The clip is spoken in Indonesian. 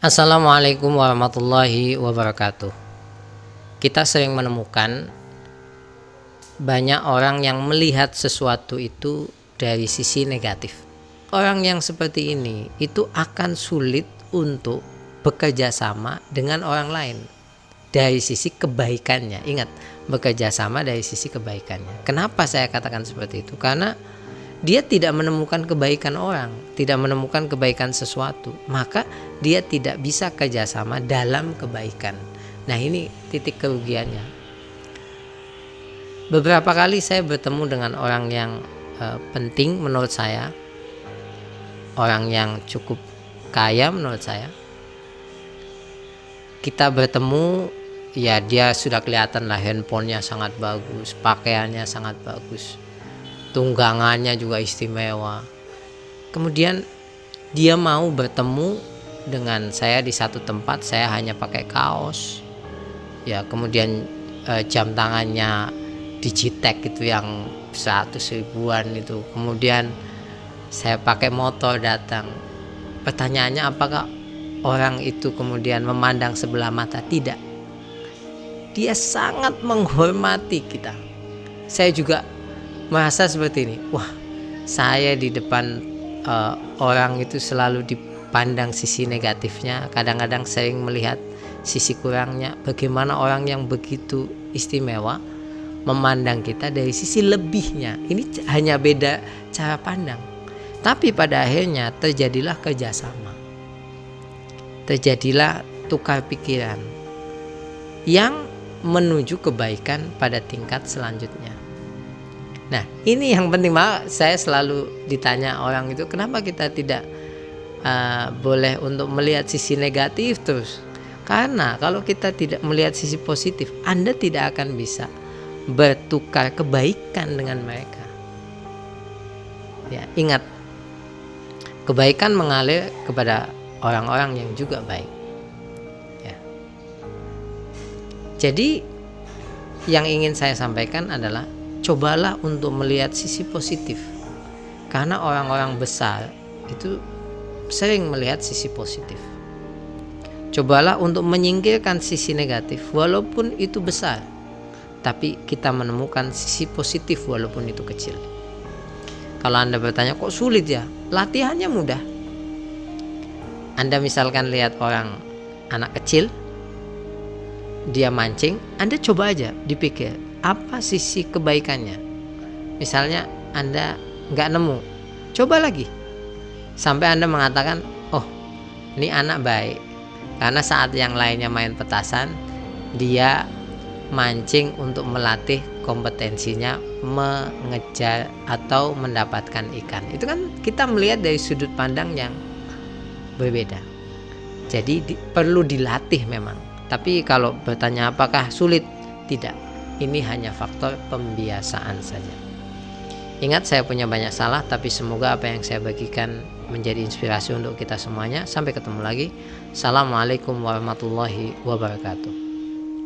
Assalamualaikum warahmatullahi wabarakatuh. Kita sering menemukan banyak orang yang melihat sesuatu itu dari sisi negatif. Orang yang seperti ini itu akan sulit untuk bekerja sama dengan orang lain dari sisi kebaikannya. Ingat, bekerja sama dari sisi kebaikannya. Kenapa saya katakan seperti itu? Karena dia tidak menemukan kebaikan orang, tidak menemukan kebaikan sesuatu, maka dia tidak bisa kerjasama dalam kebaikan. Nah, ini titik kerugiannya. Beberapa kali saya bertemu dengan orang yang penting menurut saya, orang yang cukup kaya menurut saya. Kita bertemu, ya dia sudah kelihatan lah handphonenya sangat bagus, pakaiannya sangat bagus, tunggangannya juga istimewa. Kemudian dia mau bertemu dengan saya di satu tempat, saya hanya pakai kaos. Ya, kemudian jam tangannya Digitech itu yang 100 ribuan itu. Kemudian saya pakai motor datang. Pertanyaannya, apakah orang itu kemudian memandang sebelah mata? Tidak. Dia sangat menghormati kita. Saya juga merasa seperti ini. Wah, saya di depan orang itu selalu dipandang sisi negatifnya. Kadang-kadang sering melihat sisi kurangnya. Bagaimana orang yang begitu istimewa memandang kita dari sisi lebihnya. Ini hanya beda cara pandang. Tapi pada akhirnya terjadilah kerjasama. Terjadilah tukar pikiran yang menuju kebaikan pada tingkat selanjutnya. Nah, ini yang penting banget. Saya selalu ditanya orang itu, kenapa kita tidak boleh untuk melihat sisi negatif terus? Karena kalau kita tidak melihat sisi positif, Anda tidak akan bisa bertukar kebaikan dengan mereka. Ya, ingat, kebaikan mengalir kepada orang-orang yang juga baik. Ya. Jadi yang ingin saya sampaikan adalah, cobalah untuk melihat sisi positif. Karena orang-orang besar itu sering melihat sisi positif. Cobalah untuk menyingkirkan sisi negatif walaupun itu besar, tapi kita menemukan sisi positif walaupun itu kecil. Kalau Anda bertanya, kok sulit ya? Latihannya mudah. Anda misalkan lihat orang, anak kecil, dia mancing, Anda coba aja dipikir, apa sisi kebaikannya? Misalnya Anda nggak nemu, coba lagi sampai Anda mengatakan, oh, ini anak baik. Karena saat yang lainnya main petasan, dia mancing untuk melatih kompetensinya mengejar atau mendapatkan ikan. Itu kan kita melihat dari sudut pandang yang berbeda. Jadi perlu dilatih memang. Tapi kalau bertanya apakah sulit? Tidak. Ini hanya faktor pembiasaan saja. Ingat, saya punya banyak salah, tapi semoga apa yang saya bagikan menjadi inspirasi untuk kita semuanya. Sampai ketemu lagi. Assalamualaikum warahmatullahi wabarakatuh.